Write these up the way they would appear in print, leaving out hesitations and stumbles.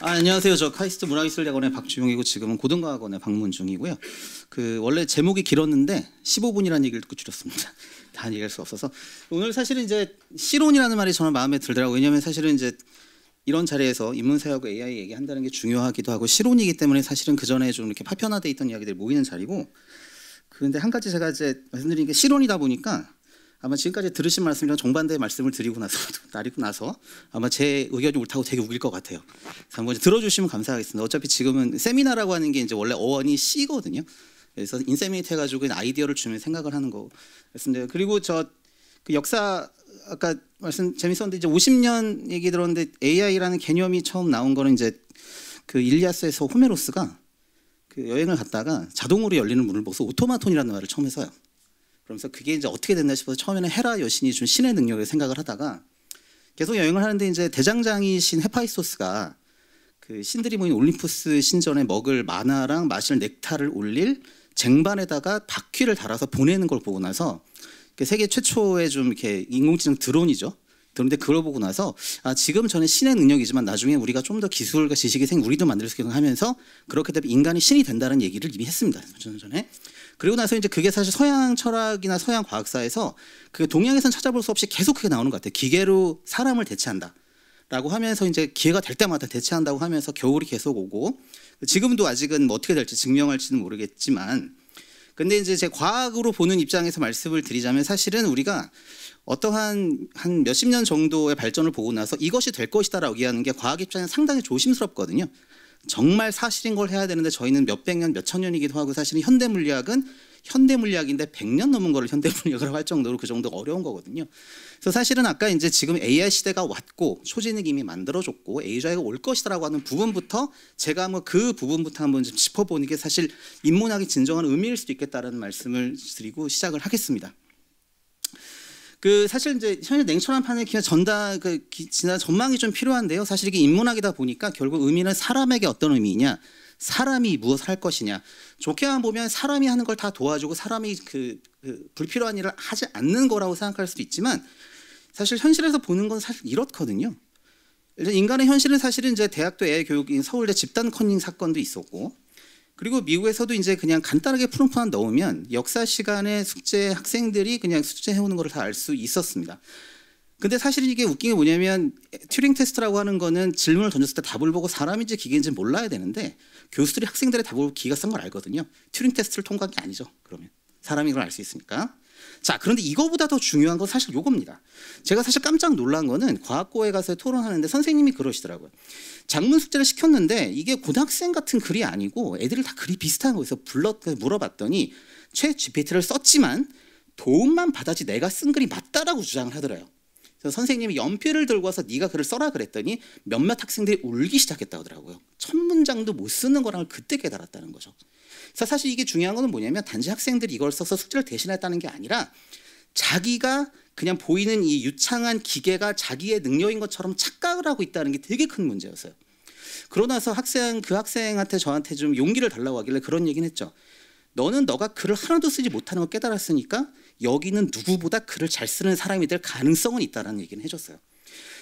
안녕하세요. 저 카이스트 문화기술대학원의 박주용이고 지금은 고등과학원에 방문 중이고요. 원래 제목이 길었는데 15분이라는 얘기를 듣고 줄였습니다. 다 얘기할 수 없어서 오늘 사실은 이제 실온이라는 말이 저는 마음에 들더라고요. 왜냐하면 사실은 이제 이런 자리에서 인문사회하고 AI 얘기한다는 게 중요하기도 하고 실온이기 때문에 사실은 그 전에 좀 이렇게 파편화돼 있던 이야기들이 모이는 자리고. 그런데 한 가지 제가 이제 말씀드린 게 실온이다 보니까 아마 지금까지 들으신 말씀이랑 정반대의 말씀을 드리고 나서 아마 제 의견이 옳다고 되게 우길 것 같아요. 그래서 한번 들어주시면 감사하겠습니다. 어차피 지금은 세미나라고 하는 게 이제 원래 어원이 C거든요. 그래서 인세미네이트 해가지고 아이디어를 주면 생각을 하는 거였습니다. 그리고 그 역사 아까 말씀 재밌었는데 이제 50년 얘기 들었는데 AI라는 개념이 처음 나온 거는 이제 그 일리아스에서 호메로스가 그 여행을 갔다가 자동으로 열리는 문을 보고서 오토마톤이라는 말을 처음 해서요. 그러면서 그게 이제 어떻게 됐나 싶어서 처음에는 헤라 여신이 준 신의 능력을 생각을 하다가 계속 여행을 하는데 이제 대장장이신 헤파이스토스가 그 신들이 모인 올림푸스 신전에 먹을 마나랑 마실 넥타를 올릴 쟁반에다가 바퀴를 달아서 보내는 걸 보고 나서 세계 최초의 좀 이렇게 인공지능 드론이죠. 그런데 그걸 보고 나서 지금 저는 신의 능력이지만 나중에 우리가 좀 더 기술과 지식이 생기면 우리도 만들 수 있게 하면서 그렇게 되면 인간이 신이 된다는 얘기를 이미 했습니다. 전에. 그리고 나서 이제 그게 사실 서양 철학이나 서양 과학사에서 그 동양에서는 찾아볼 수 없이 계속 그게 나오는 것 같아요. 기계로 사람을 대체한다라고 하면서 이제 기회가 될 때마다 대체한다고 하면서 겨울이 계속 오고 지금도 아직은 뭐 어떻게 될지 증명할지는 모르겠지만 근데 이제 제 과학으로 보는 입장에서 말씀을 드리자면 사실은 우리가 어떠한 한 몇십 년 정도의 발전을 보고 나서 이것이 될 것이다라고 얘기하는 게 과학 입장에서 상당히 조심스럽거든요. 정말 사실인 걸 해야 되는데 저희는 몇백 년, 몇천 년이기도 하고 사실은 현대물리학은 현대물리학인데 100년 넘은 거를 현대물리학이라고 할 정도로 그 정도 어려운 거거든요. 그래서 사실은 아까 이제 지금 AI 시대가 왔고 초진을 이미 만들어줬고 AI가 올 것이다라고 하는 부분부터 제가 뭐 그 부분부터 한번 좀 짚어보는 게 사실 인문학의 진정한 의미일 수도 있겠다라는 말씀을 드리고 시작을 하겠습니다. 사실 이제 현재 냉철한 판의 지난 전망이 좀 필요한데요. 사실 이게 인문학이다 보니까 결국 의미는 사람에게 어떤 의미냐, 사람이 무엇을 할 것이냐. 좋게만 보면 사람이 하는 걸 다 도와주고 사람이 불필요한 일을 하지 않는 거라고 생각할 수도 있지만 사실 현실에서 보는 건 사실 이렇거든요. 인간의 현실은 사실은 이제 대학도 AI 교육인 서울대 집단 커닝 사건도 있었고. 그리고 미국에서도 이제 그냥 간단하게 프롬프트만 넣으면 역사 시간에 숙제 학생들이 그냥 숙제 해오는 걸 다 알 수 있었습니다. 근데 사실 이게 웃긴 게 뭐냐면 튜링 테스트라고 하는 거는 질문을 던졌을 때 답을 보고 사람인지 기계인지 몰라야 되는데 교수들이 학생들의 답을 보고 기계가 쓴 걸 알거든요. 튜링 테스트를 통과한 게 아니죠. 그러면 사람인 걸 알 수 있으니까. 자, 그런데 이거보다 더 중요한 건 사실 요겁니다. 제가 사실 깜짝 놀란 거는 과학고에 가서 토론하는데 선생님이 그러시더라고요. 작문 숙제를 시켰는데 이게 고등학생 같은 글이 아니고 애들이 다 글이 비슷한 거에서 물어봤더니 챗 GPT를 썼지만 도움만 받았지 내가 쓴 글이 맞다라고 주장을 하더래요. 그래서 선생님이 연필을 들고 와서 네가 글을 써라 그랬더니 몇몇 학생들이 울기 시작했다고 하더라고요. 첫 문장도 못 쓰는 거랑 그때 깨달았다는 거죠. 그래서 사실 이게 중요한 거는 뭐냐면 단지 학생들이 이걸 써서 숙제를 대신했다는 게 아니라 자기가 그냥 보이는 이 유창한 기계가 자기의 능력인 것처럼 착각을 하고 있다는 게 되게 큰 문제였어요. 그러고 나서 그 학생한테 저한테 좀 용기를 달라고 하길래 그런 얘기는 했죠. 너는 너가 글을 하나도 쓰지 못하는 걸 깨달았으니까 여기는 누구보다 글을 잘 쓰는 사람이 될 가능성은 있다라는 얘기는 해줬어요.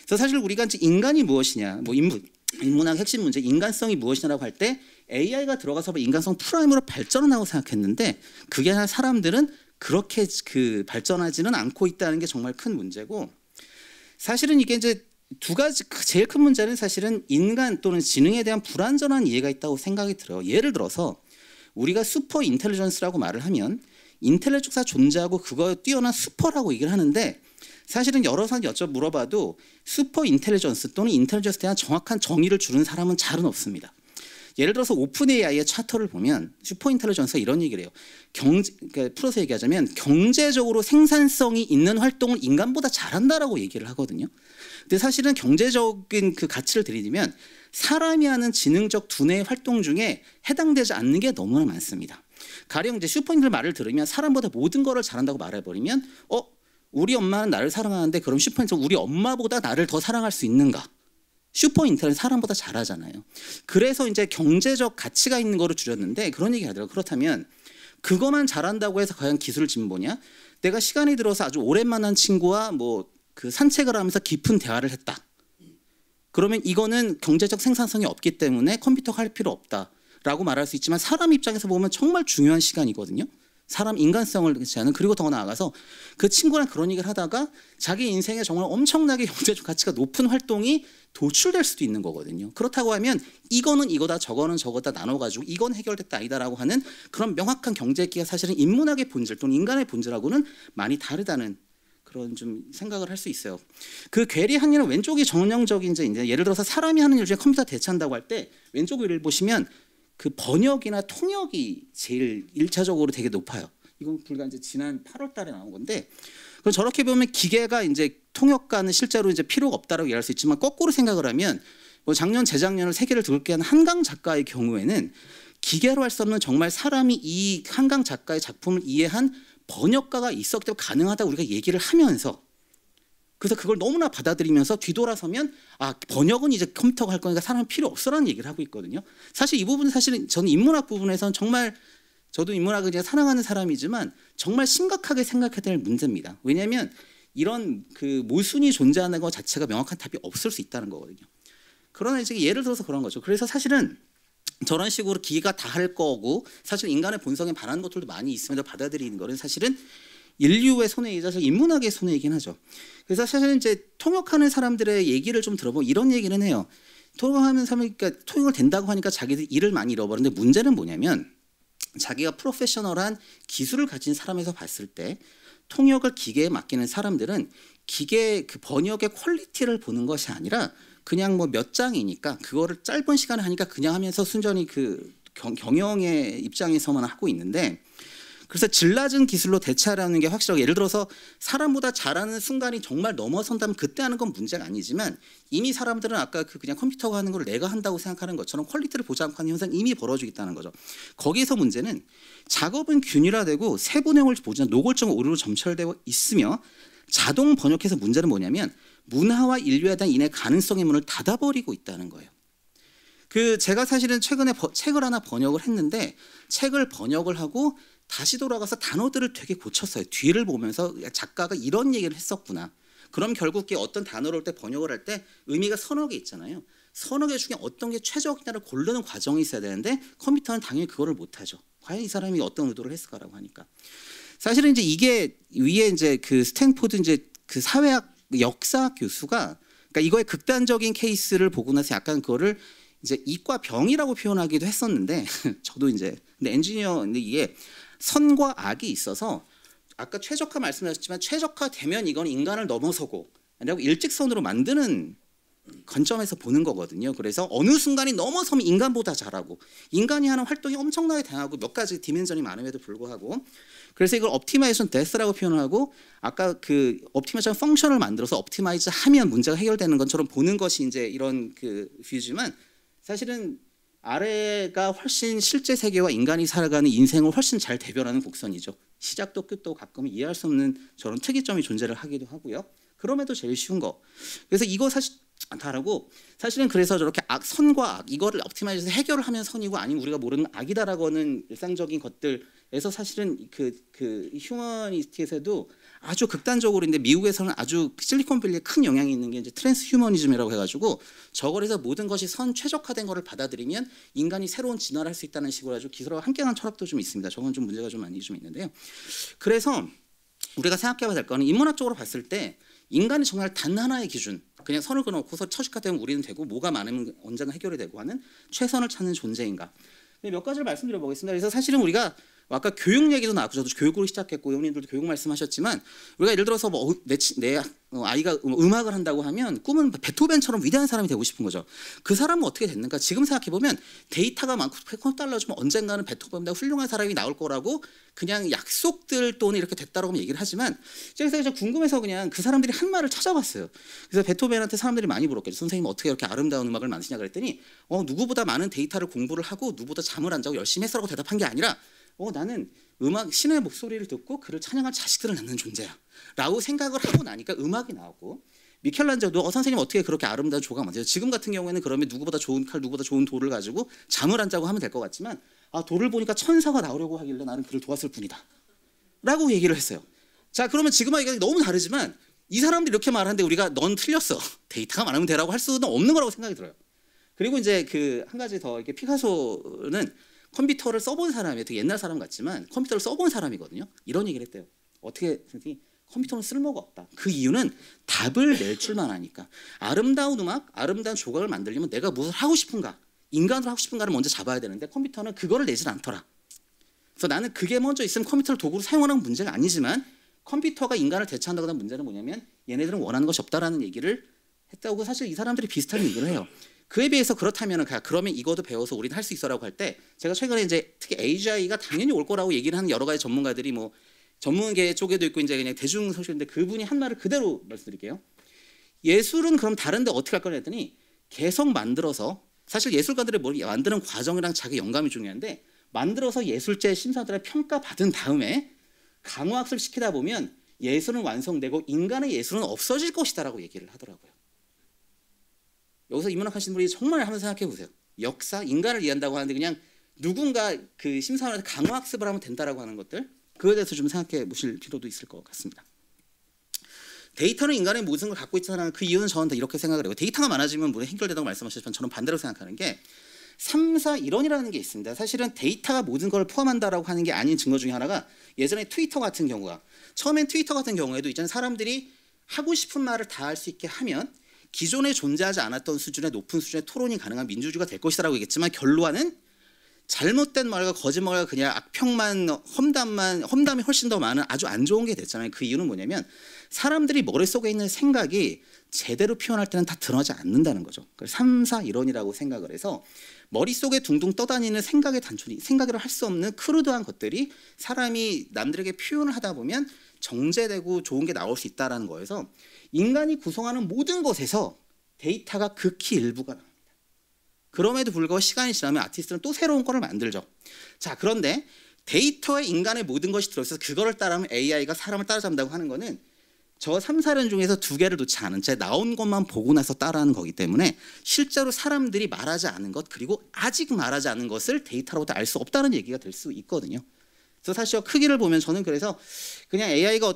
그래서 사실 우리가 이제 인간이 무엇이냐, 뭐 인문학 핵심 문제, 인간성이 무엇이냐라고 할 때 AI가 들어가서 인간성 프라임으로 발전한다고 생각했는데 그게 아니라 사람들은 그렇게 발전하지는 않고 있다는 게 정말 큰 문제고 사실은 이게 이제 두 가지 제일 큰 문제는 사실은 인간 또는 지능에 대한 불완전한 이해가 있다고 생각이 들어요. 예를 들어서 우리가 슈퍼 인텔리전스라고 말을 하면 인텔리전스가 존재하고 그거 뛰어난 슈퍼라고 얘기를 하는데 사실은 여러 사람 물어봐도 슈퍼 인텔리전스 또는 인텔리전스에 대한 정확한 정의를 주는 사람은 잘은 없습니다. 예를 들어서 오픈 AI의 차터를 보면 슈퍼 인텔리전스가 이런 얘기를 해요. 그러니까 풀어서 얘기하자면 경제적으로 생산성이 있는 활동을 인간보다 잘한다라고 얘기를 하거든요. 근데 사실은 경제적인 그 가치를 들이면 사람이 하는 지능적 두뇌의 활동 중에 해당되지 않는 게 너무나 많습니다. 가령 이제 슈퍼 인텔리전스 말을 들으면 사람보다 모든 거를 잘한다고 말해버리면 우리 엄마는 나를 사랑하는데 그럼 슈퍼 인텔리전스 우리 엄마보다 나를 더 사랑할 수 있는가? 슈퍼 인텔리전스 사람보다 잘하잖아요. 그래서 이제 경제적 가치가 있는 거로 줄였는데 그런 얘기 하더라고요. 그렇다면 그것만 잘한다고 해서 과연 기술 진보냐? 내가 시간이 들어서 아주 오랜만한 친구와 산책을 하면서 깊은 대화를 했다. 그러면 이거는 경제적 생산성이 없기 때문에 컴퓨터가 할 필요 없다라고 말할 수 있지만 사람 입장에서 보면 정말 중요한 시간이거든요. 사람 인간성을 제하는. 그리고 더 나아가서 그 친구랑 그런 얘기를 하다가 자기 인생에 정말 엄청나게 경제적 가치가 높은 활동이 도출될 수도 있는 거거든요. 그렇다고 하면 이거는 이거다 저거는 저거다 나눠가지고 이건 해결됐다 아니다라고 하는 그런 명확한 경제기가 사실은 인문학의 본질 또는 인간의 본질하고는 많이 다르다는 그런 좀 생각을 할 수 있어요. 그 괴리한 일은 왼쪽이 전형적인 이제 예를 들어서 사람이 하는 일 중에 컴퓨터 대체한다고 할 때 왼쪽 위를 보시면 그 번역이나 통역이 제일 1차적으로 되게 높아요. 이건 불과 이제 지난 8월 달에 나온 건데 그럼 저렇게 보면 기계가 이제 통역가는 실제로 이제 필요가 없다라고 얘기할 수 있지만 거꾸로 생각을 하면 뭐 작년 재작년을 세계를 돌게 한 한강 작가의 경우에는 기계로 할 수 없는 정말 사람이 이 한강 작가의 작품을 이해한 번역가가 있었기 때문에 가능하다고 우리가 얘기를 하면서 그래서 그걸 너무나 받아들이면서 뒤돌아서면 아 번역은 이제 컴퓨터가 할 거니까 사람은 필요 없어라는 얘기를 하고 있거든요. 사실 이 부분은 사실은 저는 인문학 부분에서는 정말 저도 인문학을 이제 사랑하는 사람이지만 정말 심각하게 생각해야 될 문제입니다. 왜냐하면 이런 그 모순이 존재하는 것 자체가 명확한 답이 없을 수 있다는 거거든요. 그러나 이제 예를 들어서 그런 거죠. 그래서 사실은 저런 식으로 기계가 다 할 거고 사실 인간의 본성에 반하는 것들도 많이 있음에도 받아들이는 거는 사실은 인류의 손해이자 인문학의 손해이긴 하죠. 그래서 사실은 이제 통역하는 사람들의 얘기를 좀 들어보면 이런 얘기는 해요. 통역하는 사람이 그러니까 통역을 된다고 하니까 자기들 일을 많이 잃어버리는데 문제는 뭐냐면 자기가 프로페셔널한 기술을 가진 사람에서 봤을 때 통역을 기계에 맡기는 사람들은 기계 그 번역의 퀄리티를 보는 것이 아니라 그냥 뭐 몇 장이니까 그거를 짧은 시간에 하니까 그냥 하면서 순전히 그 경영의 입장에서만 하고 있는데 그래서 질 낮은 기술로 대체하라는 게 확실하고 예를 들어서 사람보다 잘하는 순간이 정말 넘어선다면 그때 하는 건 문제가 아니지만 이미 사람들은 아까 그 그냥 컴퓨터가 하는 걸 내가 한다고 생각하는 것처럼 퀄리티를 보지 않고 하는 현상이 이미 벌어지고 있다는 거죠. 거기에서 문제는 작업은 균일화되고 세부 내용을 보지 않는 노골적인 오류로 점철되어 있으며 자동 번역해서 문제는 뭐냐면 문화와 인류에 대한 인의 가능성의 문을 닫아버리고 있다는 거예요. 그 제가 사실은 최근에 책을 하나 번역을 했는데 책을 번역을 하고 다시 돌아가서 단어들을 되게 고쳤어요. 뒤를 보면서 작가가 이런 얘기를 했었구나. 그럼 결국 어떤 단어를 올 때 번역을 할 때 의미가 서너 개 있잖아요. 서너 개 중에 어떤 게 최적이냐를 고르는 과정이 있어야 되는데 컴퓨터는 당연히 그거를 못하죠. 과연 이 사람이 어떤 의도를 했을까라고 하니까. 사실은 이제 이게 위에 이제 그 스탠포드 이제 그 사회학 역사학 교수가 그러니까 이거의 극단적인 케이스를 보고 나서 약간 그거를 이제 이과 병이라고 표현하기도 했었는데 저도 이제 근데 엔지니어인데 이게 선과 악이 있어서 아까 최적화 말씀하셨지만 최적화되면 이건 인간을 넘어서고 아니라고 일직선으로 만드는 관점에서 보는 거거든요. 그래서 어느 순간이 넘어서면 인간보다 잘하고 인간이 하는 활동이 엄청나게 다양하고 몇 가지 디멘전이 많음에도 불구하고 그래서 이걸 옵티마이제이션 데스라고 표현하고 아까 그 옵티마이제이션 펑션을 만들어서 옵티마이즈 하면 문제가 해결되는 것처럼 보는 것이 이제 이런 그 뷰지만 사실은 아래가 훨씬 실제 세계와 인간이 살아가는 인생을 훨씬 잘 대변하는 곡선이죠. 시작도 끝도 가끔은 이해할 수 없는 저런 특이점이 존재를 하기도 하고요. 그럼에도 제일 쉬운 거. 그래서 이거 사실 다르고 사실은 그래서 저렇게 선과 악 이거를 옵티마이즈해서 해결을 하면 선이고 아니면 우리가 모르는 악이다라고 하는 일상적인 것들에서 사실은 그 휴머니스트에서도 아주 극단적으로 인데 미국에서는 아주 실리콘밸리에 큰 영향이 있는 게 이제 트랜스 휴머니즘이라고 해가지고 저걸 해서 모든 것이 선 최적화된 거를 받아들이면 인간이 새로운 진화를 할 수 있다는 식으로 아주 기술과 함께하는 철학도 좀 있습니다. 저건 좀 문제가 좀 많이 좀 있는데요. 그래서 우리가 생각해봐야 될 거는 인문학적으로 봤을 때 인간이 정말 단 하나의 기준 그냥 선을 그어놓고서 처식화되면 우리는 되고 뭐가 많으면 언젠가 해결이 되고 하는 최선을 찾는 존재인가. 몇 가지를 말씀드려보겠습니다. 그래서 사실은 우리가 아까 교육 얘기도 나왔고 저도 교육으로 시작했고 형님들도 교육 말씀하셨지만 우리가 예를 들어서 뭐 내 아이가 음악을 한다고 하면 꿈은 베토벤처럼 위대한 사람이 되고 싶은 거죠. 그 사람은 어떻게 됐는가? 지금 생각해보면 데이터가 많고 컴퓨터 달라지면 언젠가는 베토벤보다 훌륭한 사람이 나올 거라고 그냥 약속들 또는 이렇게 됐다라고 얘기를 하지만 제가 궁금해서 그냥 그 사람들이 한 말을 찾아봤어요. 그래서 베토벤한테 사람들이 많이 물었겠죠. 선생님 어떻게 이렇게 아름다운 음악을 만드시냐 그랬더니 누구보다 많은 데이터를 공부를 하고 누구보다 잠을 안 자고 열심히 했어라고 대답한 게 아니라 나는 음악 신의 목소리를 듣고 그를 찬양할 자식들을 낳는 존재야 라고 생각을 하고 나니까 음악이 나오고 미켈란젤도 선생님 어떻게 그렇게 아름다운 조각 만드세요? 지금 같은 경우에는 그러면 누구보다 좋은 칼 누구보다 좋은 돌을 가지고 잠을 안 자고 하면 될 것 같지만 돌을 보니까 천사가 나오려고 하길래 나는 그를 도왔을 뿐이다 라고 얘기를 했어요. 자 그러면 지금하고 얘기가 너무 다르지만 이 사람들이 이렇게 말하는데 우리가 넌 틀렸어. 데이터가 많으면 되라고 할 수는 없는 거라고 생각이 들어요. 그리고 이제 그 한 가지 더 이렇게 피카소는 컴퓨터를 써본 사람이에요. 되게 옛날 사람 같지만 컴퓨터를 써본 사람이거든요. 이런 얘기를 했대요. 어떻게 컴퓨터는 쓸모가 없다. 그 이유는 답을 낼 줄만 아니까. 아름다운 음악, 아름다운 조각을 만들려면 내가 무엇을 하고 싶은가, 인간으로 하고 싶은가를 먼저 잡아야 되는데 컴퓨터는 그거를 내질 않더라. 그래서 나는 그게 먼저 있으면 컴퓨터를 도구로 사용하는 문제가 아니지만 컴퓨터가 인간을 대체한다고 하는 문제는 뭐냐면 얘네들은 원하는 것이 없다라는 얘기를 했다고. 사실 이 사람들이 비슷한 얘기를 해요. 그에 비해서 그렇다면 그러면 이것도 배워서 우리는 할 수 있어라고 할 때 제가 최근에 이제 특히 AGI가 당연히 올 거라고 얘기를 하는 여러 가지 전문가들이 뭐 전문계 쪽에도 있고 이제 그냥 대중 소식인데 그분이 한 말을 그대로 말씀드릴게요. 예술은 그럼 다른데 어떻게 할 거냐 했더니 계속 만들어서, 사실 예술가들의 뭘 만드는 과정이랑 자기 영감이 중요한데 만들어서 예술제 심사들의 평가받은 다음에 강화학습을 시키다 보면 예술은 완성되고 인간의 예술은 없어질 것이다라고 얘기를 하더라고요. 여기서 인문학 하시는 분이 정말 한번 생각해 보세요. 역사, 인간을 이해한다고 하는데 그냥 누군가 그 심사원한테 강화학습을 하면 된다라고 하는 것들, 그거에 대해서 좀 생각해 보실 필요도 있을 것 같습니다. 데이터는 인간의 모든 걸 갖고 있다는 그 이유는 저는 이렇게 생각을 해요. 데이터가 많아지면 물론 해결된다고 말씀하셨지만 저는 반대로 생각하는 게 3, 4 이론이라는 게 있습니다. 사실은 데이터가 모든 걸 포함한다라고 하는 게 아닌 증거 중에 하나가 예전에 트위터 같은 경우가, 처음엔 트위터 같은 경우에도 이제는 사람들이 하고 싶은 말을 다 할 수 있게 하면 기존에 존재하지 않았던 수준의 높은 수준의 토론이 가능한 민주주의가 될 것이라고 얘기했지만 결론은 잘못된 말과 거짓말과 그냥 악평만, 험담이 훨씬 더 많은 아주 안 좋은 게 됐잖아요. 그 이유는 뭐냐면 사람들이 머릿속에 있는 생각이 제대로 표현할 때는 다 드러나지 않는다는 거죠. 그래서 3, 4 이론이라고 생각을 해서 머릿속에 둥둥 떠다니는 생각의 단순히 생각으로 할 수 없는 크루드한 것들이 사람이 남들에게 표현을 하다 보면 정제되고 좋은 게 나올 수 있다는 거에서 인간이 구성하는 모든 것에서 데이터가 극히 일부가 나옵니다. 그럼에도 불구하고 시간이 지나면 아티스트는 또 새로운 거를 만들죠. 자, 그런데 데이터에 인간의 모든 것이 들어있어서 그거를 따라하면 AI가 사람을 따라잡는다고 하는 거는 저 3, 4년 중에서 2개를 놓지 않은 채 나온 것만 보고 나서 따라하는 거기 때문에 실제로 사람들이 말하지 않은 것, 그리고 아직 말하지 않은 것을 데이터로부터 알 수 없다는 얘기가 될 수 있거든요. 그래서 사실 크기를 보면 저는 그래서 그냥 AI가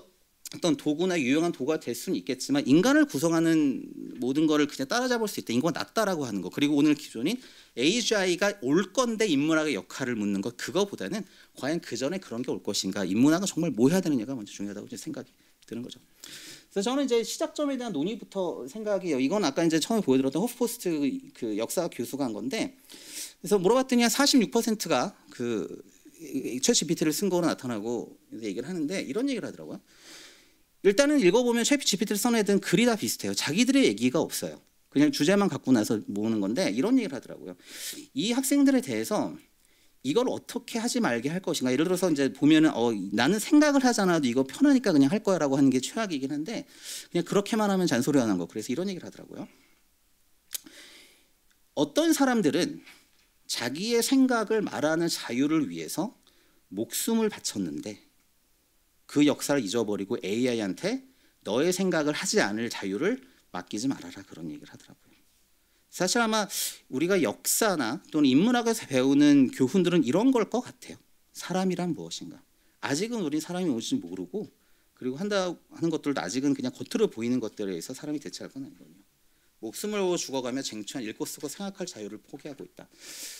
어떤 도구나 유용한 도구가 될 수는 있겠지만 인간을 구성하는 모든 거를 그냥 따라잡을 수 있다. 인구가 낮다라고 하는 거. 그리고 오늘 기존인 AGI가 올 건데 인문학의 역할을 묻는 것, 그거보다는 과연 그 전에 그런 게 올 것인가, 인문학은 정말 뭐 해야 되느냐가 먼저 중요하다고 생각이 드는 거죠. 그래서 저는 이제 시작점에 대한 논의부터 생각해요. 이건 아까 이제 처음에 보여드렸던 호프포스트 그 역사 교수가 한 건데, 그래서 물어봤더니 한 46%가 그 챗GPT를 쓴 거로 나타나고 얘기를 하는데 이런 얘기를 하더라고요. 일단은 읽어보면 챗GPT를 써낸 애들은 글이 다 비슷해요. 자기들의 얘기가 없어요. 그냥 주제만 갖고 나서 모으는 건데 이런 얘기를 하더라고요. 이 학생들에 대해서 이걸 어떻게 하지 말게 할 것인가. 예를 들어서 이제 보면은 나는 생각을 하지 않아도 이거 편하니까 그냥 할 거야라고 하는 게 최악이긴 한데 그냥 그렇게만 하면 잔소리하는 거. 그래서 이런 얘기를 하더라고요. 어떤 사람들은 자기의 생각을 말하는 자유를 위해서 목숨을 바쳤는데 그 역사를 잊어버리고 AI한테 너의 생각을 하지 않을 자유를 맡기지 말아라, 그런 얘기를 하더라고요. 사실 아마 우리가 역사나 또는 인문학에서 배우는 교훈들은 이런 걸 것 같아요. 사람이란 무엇인가. 아직은 우린 사람이 뭔지 모르고, 그리고 한다 하는 것들도 아직은 그냥 겉으로 보이는 것들에 의해서 사람이 대체할 건 아니거든요. 목숨을 걸고 죽어가며 쟁취한 읽고 쓰고 생각할 자유를 포기하고 있다.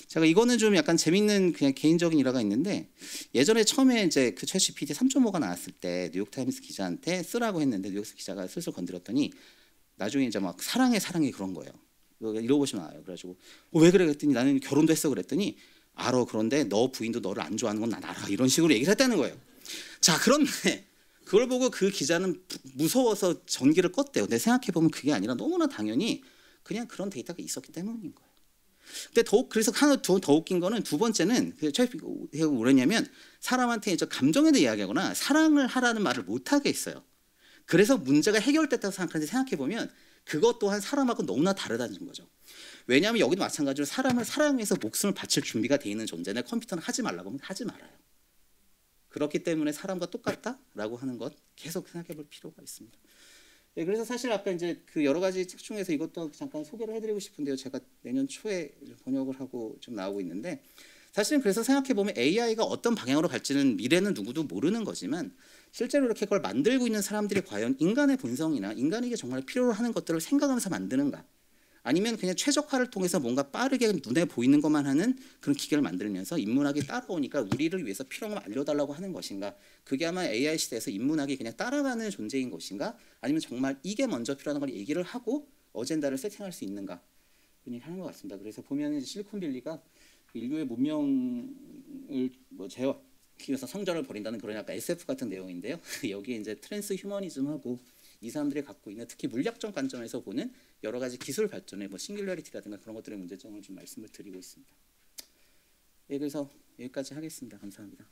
제가 이거는 좀 약간 재밌는 그냥 개인적인 일화가 있는데, 예전에 처음에 이제 그 챗GPT 3.5가 나왔을 때 뉴욕타임스 기자한테 쓰라고 했는데 뉴욕타임스 기자가 슬슬 건드렸더니 나중에 이제 막 사랑해 그런 거예요. 읽어보시면 알아요. 그래가지고 왜 그래 그랬더니 나는 결혼도 했어 그랬더니 알아, 그런데 너 부인도 너를 안 좋아하는 건 난 알아, 이런 식으로 얘기를 했다는 거예요. 자, 그런데 그걸 보고 그 기자는 무서워서 전기를 껐대요. 근데 생각해보면 그게 아니라 너무나 당연히 그냥 그런 데이터가 있었기 때문인 거예요. 근데 그래서 하나 더 웃긴 거는 두 번째는 뭐랬냐면 사람한테 이제 감정에 대해 이야기하거나 사랑을 하라는 말을 못하게 했어요. 그래서 문제가 해결됐다고 생각하는데 생각해보면 그것 또한 사람하고 너무나 다르다는 거죠. 왜냐하면 여기도 마찬가지로 사람을 사랑해서 목숨을 바칠 준비가 되어 있는 존재인데 컴퓨터는 하지 말라고 하면 하지 말아요. 그렇기 때문에 사람과 똑같다라고 하는 것 계속 생각해 볼 필요가 있습니다. 네, 그래서 사실 아까 이제 그 여러 가지 책 중에서 이것도 잠깐 소개를 해드리고 싶은데요. 제가 내년 초에 번역을 하고 좀 나오고 있는데, 사실은 그래서 생각해보면 AI가 어떤 방향으로 갈지는 미래는 누구도 모르는 거지만 실제로 이렇게 그걸 만들고 있는 사람들이 과연 인간의 본성이나 인간에게 정말 필요로 하는 것들을 생각하면서 만드는가, 아니면 그냥 최적화를 통해서 뭔가 빠르게 눈에 보이는 것만 하는 그런 기계를 만들면서 인문학이 따라오니까 우리를 위해서 필요한 걸 알려달라고 하는 것인가, 그게 아마 AI 시대에서 인문학이 그냥 따라가는 존재인 것인가, 아니면 정말 이게 먼저 필요한 걸 얘기를 하고 어젠다를 세팅할 수 있는가 하는 것 같습니다. 그래서 보면 실리콘밸리가 인류의 문명을 제어해서 성전을 벌인다는 그런 약간 SF 같은 내용인데요. 여기에 이제 트랜스 휴머니즘하고 이 사람들이 갖고 있는 특히 물리학적 관점에서 보는 여러 가지 기술 발전의 싱귤러리티라든가 그런 것들의 문제점을 좀 말씀을 드리고 있습니다. 예, 그래서 여기까지 하겠습니다. 감사합니다.